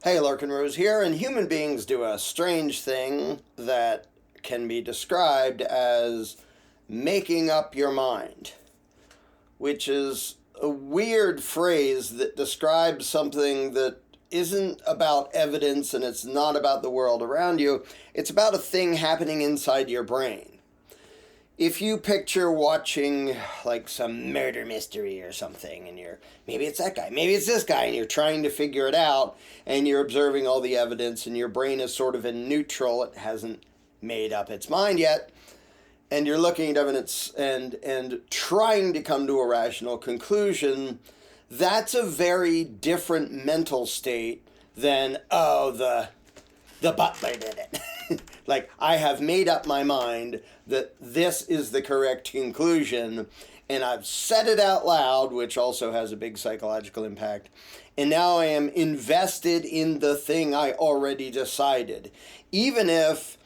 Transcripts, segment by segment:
Hey, Larken Rose here, and human beings do a strange thing that can be described as making up your mind, which is a weird phrase that describes something that isn't about evidence and it's not about the world around you. It's about a thing happening inside your brain. If you picture watching like some murder mystery or something, and maybe it's that guy, maybe it's this guy, and you're trying to figure it out, and you're observing all the evidence, and your brain is sort of in neutral, it hasn't made up its mind yet, and you're looking at evidence and trying to come to a rational conclusion, that's a very different mental state than, oh, the butler did it. Like, I have made up my mind that this is the correct conclusion, and I've said it out loud, which also has a big psychological impact, and now I am invested in the thing I already decided. Even if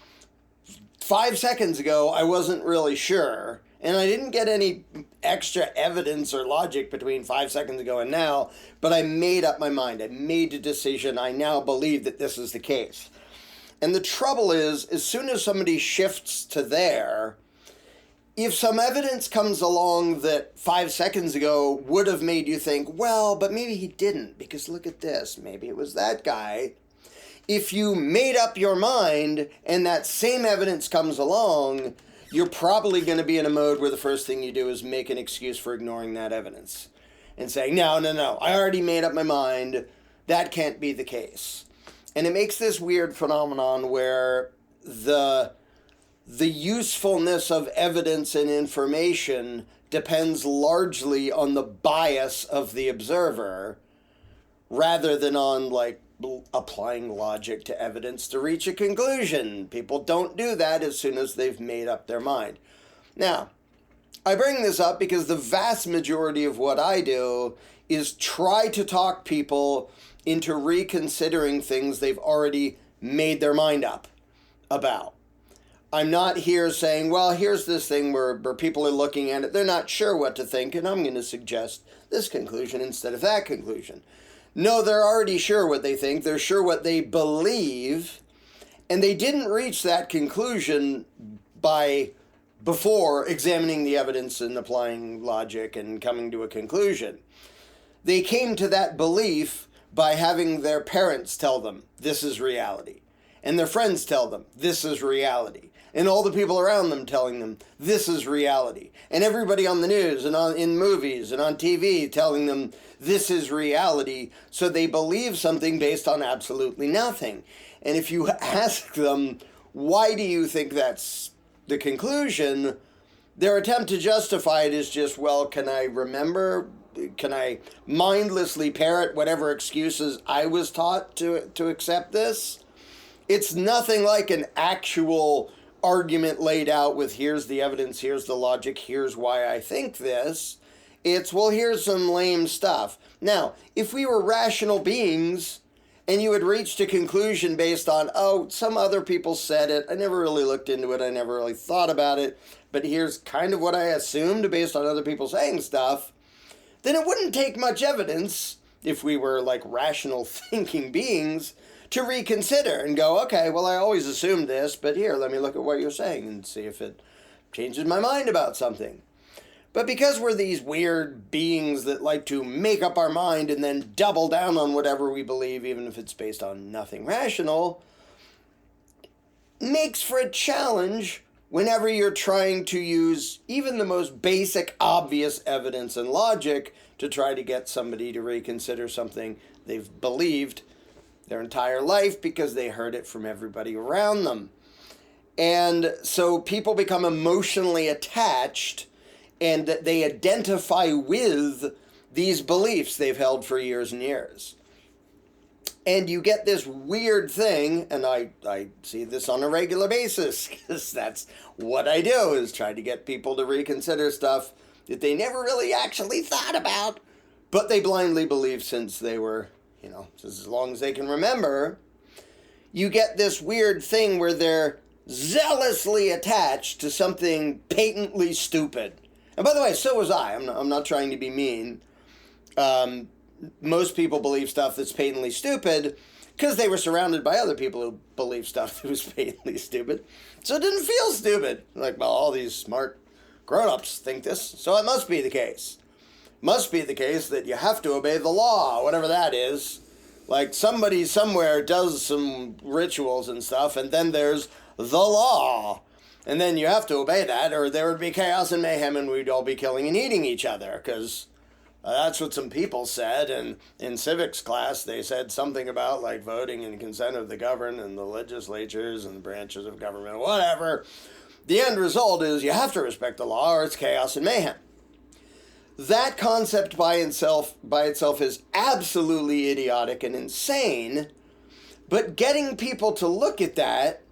5 seconds ago I wasn't really sure, and I didn't get any extra evidence or logic between 5 seconds ago and now, but I made up my mind. I made a decision. I now believe that this is the case. And the trouble is, as soon as somebody shifts to there, if some evidence comes along that 5 seconds ago would have made you think, well, but maybe he didn't, because look at this, maybe it was that guy. If you made up your mind and that same evidence comes along, you're probably going to be in a mode where the first thing you do is make an excuse for ignoring that evidence and saying, no, I already made up my mind. That can't be the case. And it makes this weird phenomenon where the usefulness of evidence and information depends largely on the bias of the observer rather than on, like, applying logic to evidence to reach a conclusion. People don't do that as soon as they've made up their mind. Now, I bring this up because the vast majority of what I do is try to talk people into reconsidering things they've already made their mind up about. I'm not here saying, well, here's this thing where people are looking at it, they're not sure what to think, and I'm going to suggest this conclusion instead of that conclusion. No, they're already sure what they think, they're sure what they believe, and they didn't reach that conclusion before examining the evidence and applying logic and coming to a conclusion. They came to that belief by having their parents tell them, this is reality. And their friends tell them, this is reality. And all the people around them telling them, this is reality. And everybody on the news and in movies and on TV telling them, this is reality. So they believe something based on absolutely nothing. And if you ask them, why do you think that's the conclusion? Their attempt to justify it is just, well, can I mindlessly parrot whatever excuses I was taught to accept this? It's nothing like an actual argument laid out with here's the evidence, here's the logic, here's why I think this. It's, well, here's some lame stuff. Now, if we were rational beings and you had reached a conclusion based on, oh, some other people said it, I never really looked into it, I never really thought about it, but here's kind of what I assumed based on other people saying stuff, then it wouldn't take much evidence, if we were like rational thinking beings, to reconsider and go, okay, well, I always assumed this, but here, let me look at what you're saying and see if it changes my mind about something. But because we're these weird beings that like to make up our mind and then double down on whatever we believe, even if it's based on nothing rational, makes for a challenge whenever you're trying to use even the most basic, obvious evidence and logic to try to get somebody to reconsider something they've believed their entire life because they heard it from everybody around them. And so people become emotionally attached and they identify with these beliefs they've held for years and years. And you get this weird thing, and I see this on a regular basis, because that's what I do, is try to get people to reconsider stuff that they never really actually thought about, but they blindly believe since they were, as long as they can remember. You get this weird thing where they're zealously attached to something patently stupid. And by the way, so was I. I'm not trying to be mean. Most people believe stuff that's patently stupid, because they were surrounded by other people who believed stuff that was patently stupid. So it didn't feel stupid. Like, well, all these smart grown-ups think this, so it must be the case. Must be the case that you have to obey the law, whatever that is. Like, somebody somewhere does some rituals and stuff, and then there's the law. And then you have to obey that, or there would be chaos and mayhem, and we'd all be killing and eating each other, because that's what some people said. And in civics class, they said something about, like, voting and consent of the governed and the legislatures and branches of government, whatever. The end result is you have to respect the law, or it's chaos and mayhem. That concept by itself is absolutely idiotic and insane, but getting people to look at that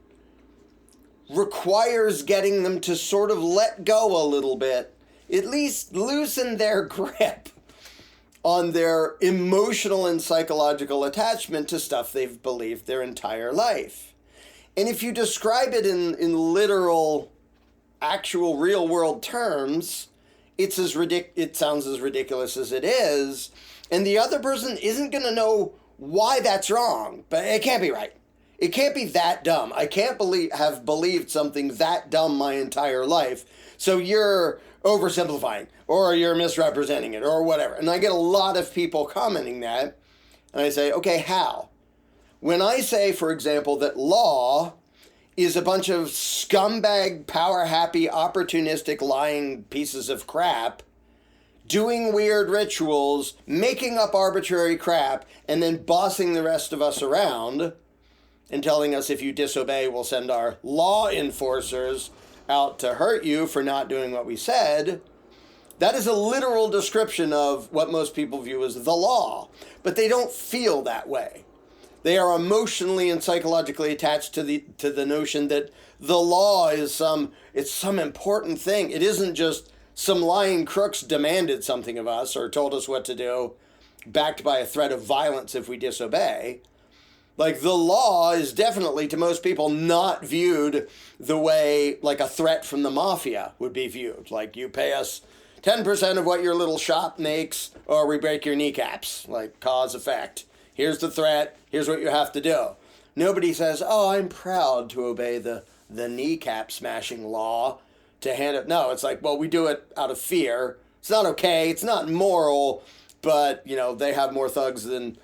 requires getting them to sort of let go a little bit, at least loosen their grip on their emotional and psychological attachment to stuff they've believed their entire life. And if you describe it in literal, actual, real-world terms, it sounds as ridiculous as it is, and the other person isn't going to know why that's wrong, but it can't be right. It can't be that dumb. I can't have believed something that dumb my entire life, so you're oversimplifying, or you're misrepresenting it, or whatever. And I get a lot of people commenting that, and I say, okay, how? When I say, for example, that law is a bunch of scumbag, power-happy, opportunistic, lying pieces of crap doing weird rituals, making up arbitrary crap, and then bossing the rest of us around and telling us if you disobey, we'll send our law enforcers out to hurt you for not doing what we said. That is a literal description of what most people view as the law, but they don't feel that way. They are emotionally and psychologically attached to the notion that the law is some important thing. It isn't just some lying crooks demanded something of us or told us what to do, backed by a threat of violence if we disobey. Like, the law is definitely, to most people, not viewed the way, like, a threat from the mafia would be viewed. Like, you pay us 10% of what your little shop makes, or we break your kneecaps. Like, cause, effect. Here's the threat. Here's what you have to do. Nobody says, oh, I'm proud to obey the kneecap smashing law to hand it. No, it's like, well, we do it out of fear. It's not okay. It's not moral, but, you know, they have more thugs than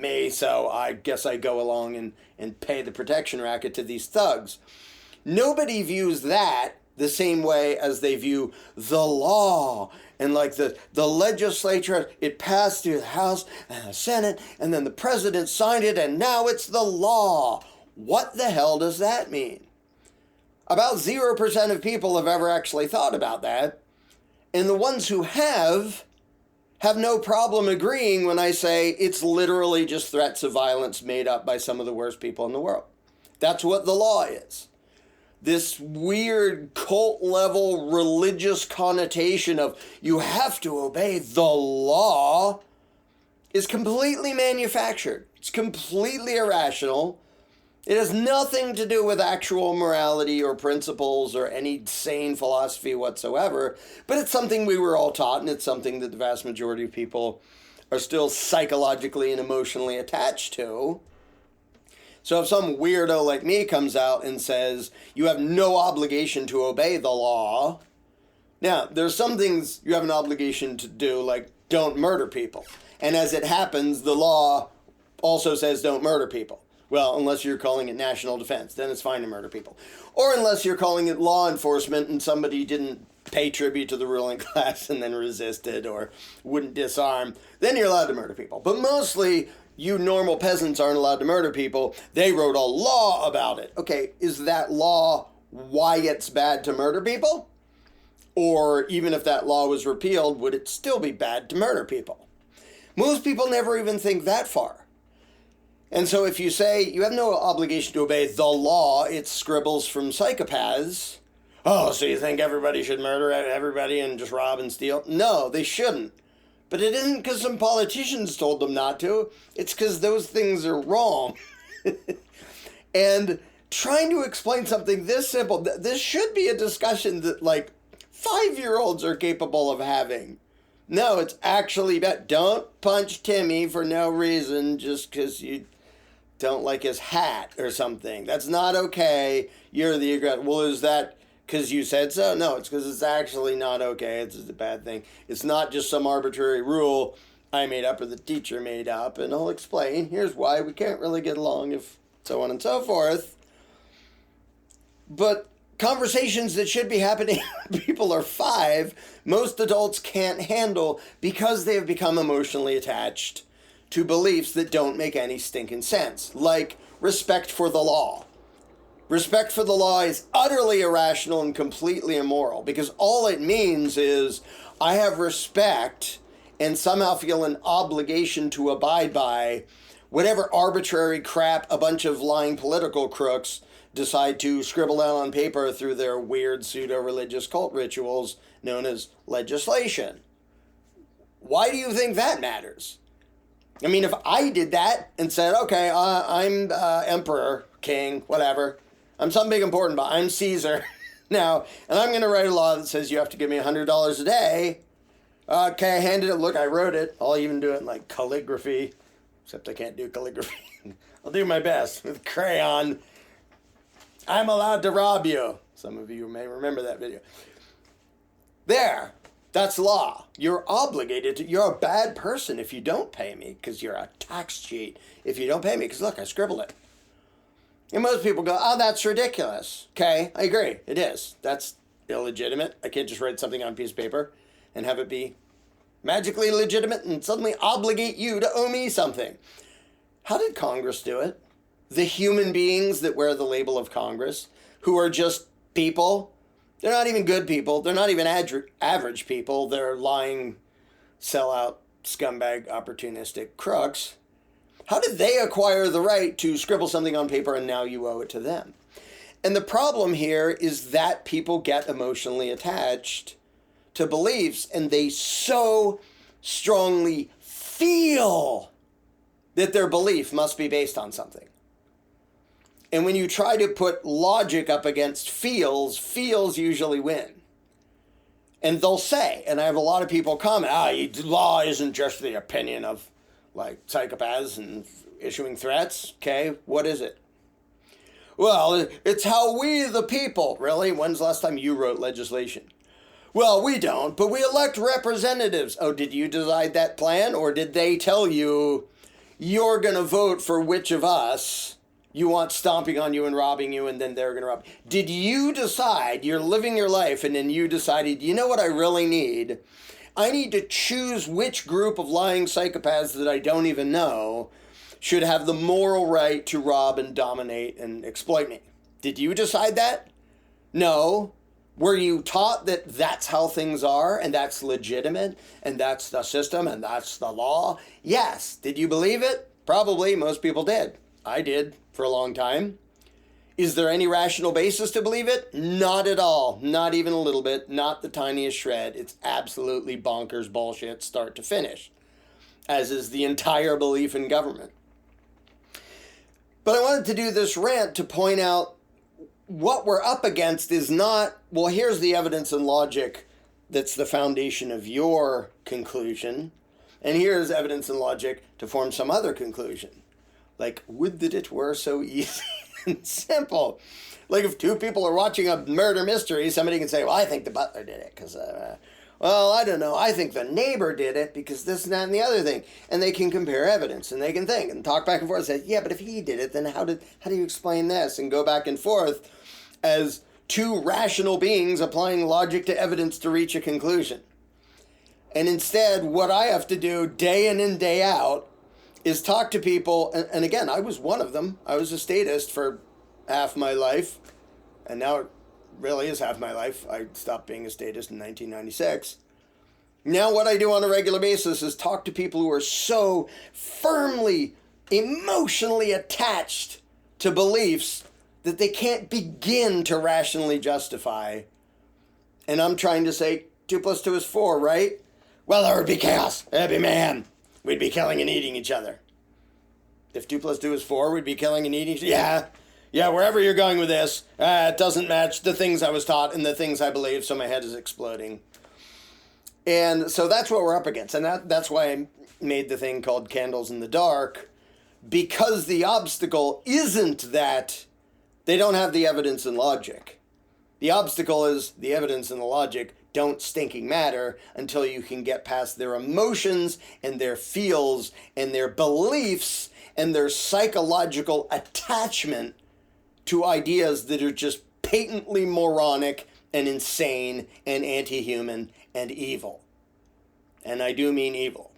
me, so I guess I go along and pay the protection racket to these thugs. Nobody views that the same way as they view the law. And like the legislature, it passed through the House and the Senate, and then the president signed it, and now it's the law. What the hell does that mean? About 0% of people have ever actually thought about that. And the ones who have no problem agreeing when I say it's literally just threats of violence made up by some of the worst people in the world. That's what the law is. This weird cult-level religious connotation of you have to obey the law is completely manufactured. It's completely irrational. It has nothing to do with actual morality or principles or any sane philosophy whatsoever, but it's something we were all taught, and it's something that the vast majority of people are still psychologically and emotionally attached to. So if some weirdo like me comes out and says, you have no obligation to obey the law, now, there's some things you have an obligation to do, like don't murder people. And as it happens, the law also says don't murder people. Well, unless you're calling it national defense, then it's fine to murder people. Or unless you're calling it law enforcement and somebody didn't pay tribute to the ruling class and then resisted or wouldn't disarm, then you're allowed to murder people. But mostly, you normal peasants aren't allowed to murder people. They wrote a law about it. Okay, is that law why it's bad to murder people? Or even if that law was repealed, would it still be bad to murder people? Most people never even think that far. And so if you say you have no obligation to obey the law, it's scribbles from psychopaths. Oh, so you think everybody should murder everybody and just rob and steal? No, they shouldn't. But it isn't because some politicians told them not to. It's because those things are wrong. And trying to explain something this simple, this should be a discussion that, like, 5-year-olds are capable of having. No, it's actually bad. Don't punch Timmy for no reason just because you don't like his hat or something. That's not okay. You're the aggressor. Well, is that because you said so? No, it's because it's actually not okay. It's just a bad thing. It's not just some arbitrary rule I made up or the teacher made up, and I'll explain. Here's why we can't really get along if so on and so forth. But conversations that should be happening when people are 5, most adults can't handle because they have become emotionally attached to beliefs that don't make any stinking sense, like respect for the law. Respect for the law is utterly irrational and completely immoral because all it means is I have respect and somehow feel an obligation to abide by whatever arbitrary crap a bunch of lying political crooks decide to scribble down on paper through their weird pseudo-religious cult rituals known as legislation. Why do you think that matters? I mean, if I did that and said, okay, I'm emperor, king, whatever, I'm something big important, but I'm Caesar now, and I'm going to write a law that says you have to give me $100 a day. Okay, I handed it. Look, I wrote it. I'll even do it in like calligraphy, except I can't do calligraphy. I'll do my best with crayon. I'm allowed to rob you. Some of you may remember that video. There. That's law. You're obligated to, you're a bad person if you don't pay me because you're a tax cheat if you don't pay me because look, I scribbled it. And most people go, oh, that's ridiculous. Okay, I agree. It is. That's illegitimate. I can't just write something on a piece of paper and have it be magically legitimate and suddenly obligate you to owe me something. How did Congress do it? The human beings that wear the label of Congress, who are just people. They're not even good people. They're not even average people. They're lying, sellout, scumbag, opportunistic crooks. How did they acquire the right to scribble something on paper and now you owe it to them? And the problem here is that people get emotionally attached to beliefs and they so strongly feel that their belief must be based on something. And when you try to put logic up against feels usually win. And they'll say, and I have a lot of people comment, law isn't just the opinion of like psychopaths and issuing threats. Okay, what is it? Well, it's how we the people. Really? When's the last time you wrote legislation? Well, we don't, but we elect representatives. Oh, did you decide that plan? Or did they tell you you're going to vote for which of us you want stomping on you and robbing you, and then they're going to rob you? Did you decide, you're living your life, and then you decided, you know what I really need? I need to choose which group of lying psychopaths that I don't even know should have the moral right to rob and dominate and exploit me. Did you decide that? No. Were you taught that that's how things are, and that's legitimate, and that's the system, and that's the law? Yes. Did you believe it? Probably. Most people did. I did for a long time. Is there any rational basis to believe it? Not at all. Not even a little bit. Not the tiniest shred. It's absolutely bonkers bullshit start to finish, as is the entire belief in government. But I wanted to do this rant to point out what we're up against is not, well, here's the evidence and logic that's the foundation of your conclusion, and here's evidence and logic to form some other conclusion. Like, would that it were so easy and simple. Like, if two people are watching a murder mystery, somebody can say, well, I think the butler did it because, well, I don't know. I think the neighbor did it because this and that and the other thing. And they can compare evidence and they can think and talk back and forth and say, yeah, but if he did it, then how do you explain this? And go back and forth as two rational beings applying logic to evidence to reach a conclusion. And instead, what I have to do day in and day out is talk to people, and again, I was one of them. I was a statist for half my life, and now it really is half my life. I stopped being a statist in 1996. Now what I do on a regular basis is talk to people who are so firmly, emotionally attached to beliefs that they can't begin to rationally justify. And I'm trying to say 2 + 2 is 4, right? Well, there would be chaos. There'd be mayhem. We'd be killing and eating each other. If 2 + 2 is 4, we'd be killing and eating each other. Yeah, wherever you're going with this, it doesn't match the things I was taught and the things I believe, so my head is exploding. And so that's what we're up against. And that's why I made the thing called Candles in the Dark, because the obstacle isn't that they don't have the evidence and logic. The obstacle is the evidence and the logic don't stinking matter until you can get past their emotions and their feels and their beliefs and their psychological attachment to ideas that are just patently moronic and insane and anti-human and evil. And I do mean evil.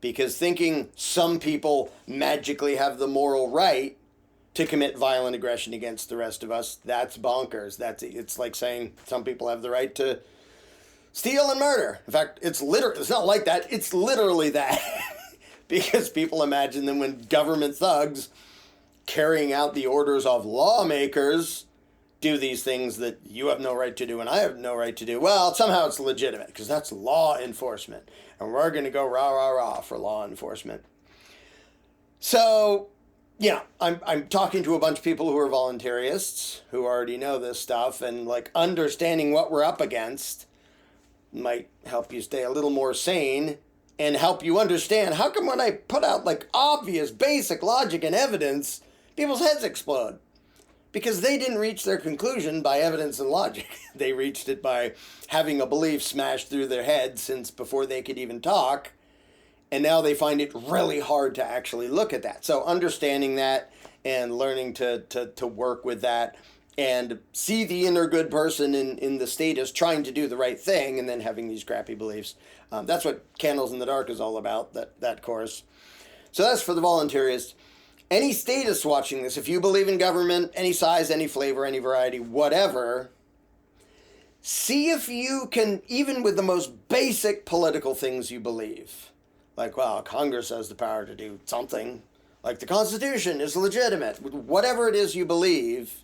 Because thinking some people magically have the moral right to commit violent aggression against the rest of us, that's bonkers. It's like saying some people have the right to steal and murder. In fact, it's not like that. It's literally that. Because people imagine that when government thugs carrying out the orders of lawmakers do these things that you have no right to do and I have no right to do, well, somehow it's legitimate because that's law enforcement. And we're going to go rah, rah, rah for law enforcement. So, yeah, I'm talking to a bunch of people who are voluntarists who already know this stuff, and like understanding what we're up against might help you stay a little more sane and help you understand how come when I put out like obvious basic logic and evidence, people's heads explode. Because they didn't reach their conclusion by evidence and logic. They reached it by having a belief smashed through their head since before they could even talk. And now they find it really hard to actually look at that. So understanding that and learning to work with that and see the inner good person in the statist trying to do the right thing and then having these crappy beliefs. That's what Candles in the Dark is all about, that course. So that's for the voluntarists. Any statist watching this, if you believe in government, any size, any flavor, any variety, whatever, see if you can, even with the most basic political things you believe, like, well, Congress has the power to do something, like the Constitution is legitimate, whatever it is you believe,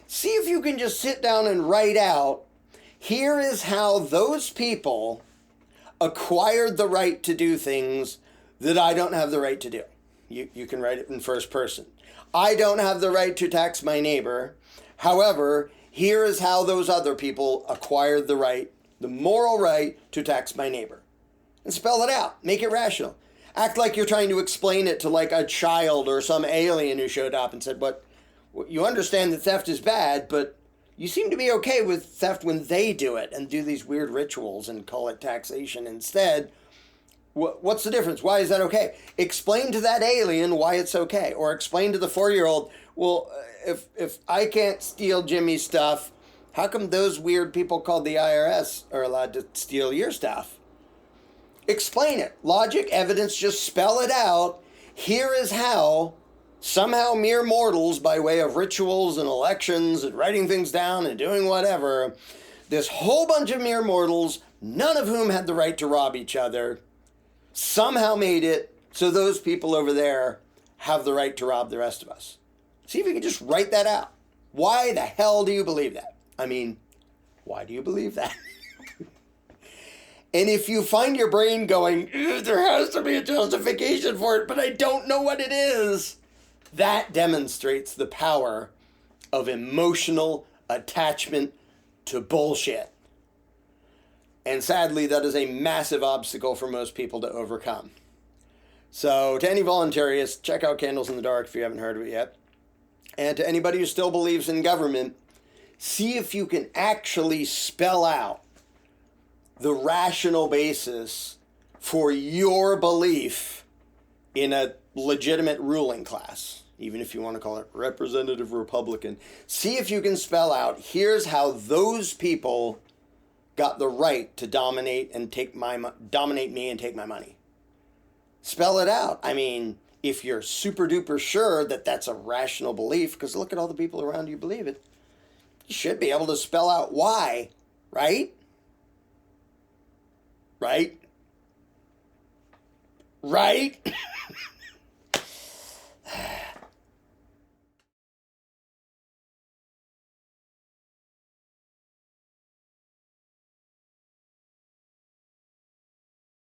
see if you can just sit down and write out, here is how those people acquired the right to do things that I don't have the right to do. You can write it in first person. I don't have the right to tax my neighbor. However, here is how those other people acquired the right, the moral right to tax my neighbor. And spell it out. Make it rational. Act like you're trying to explain it to like a child or some alien who showed up and said, but you understand that theft is bad, but you seem to be okay with theft when they do it and do these weird rituals and call it taxation instead. What's the difference? Why is that okay? Explain to that alien why it's okay. Or explain to the 4-year-old, well, if I can't steal Jimmy's stuff, how come those weird people called the IRS are allowed to steal your stuff? Explain it. Logic, evidence, just spell it out. Here is how somehow mere mortals, by way of rituals and elections and writing things down and doing whatever, this whole bunch of mere mortals, none of whom had the right to rob each other, somehow made it so those people over there have the right to rob the rest of us. See if you can just write that out. Why the hell do you believe that? I mean, why do you believe that? And if you find your brain going, there has to be a justification for it, but I don't know what it is, that demonstrates the power of emotional attachment to bullshit. And sadly, that is a massive obstacle for most people to overcome. So to any voluntarists, check out Candles in the Dark if you haven't heard of it yet. And to anybody who still believes in government, see if you can actually spell out the rational basis for your belief in a legitimate ruling class, even if you want to call it representative Republican. See if you can spell out, here's how those people got the right to dominate me and take my money. Spell it out. I mean, if you're super duper sure that that's a rational belief, because look at all the people around you believe it, you should be able to spell out why, right? Right? Right?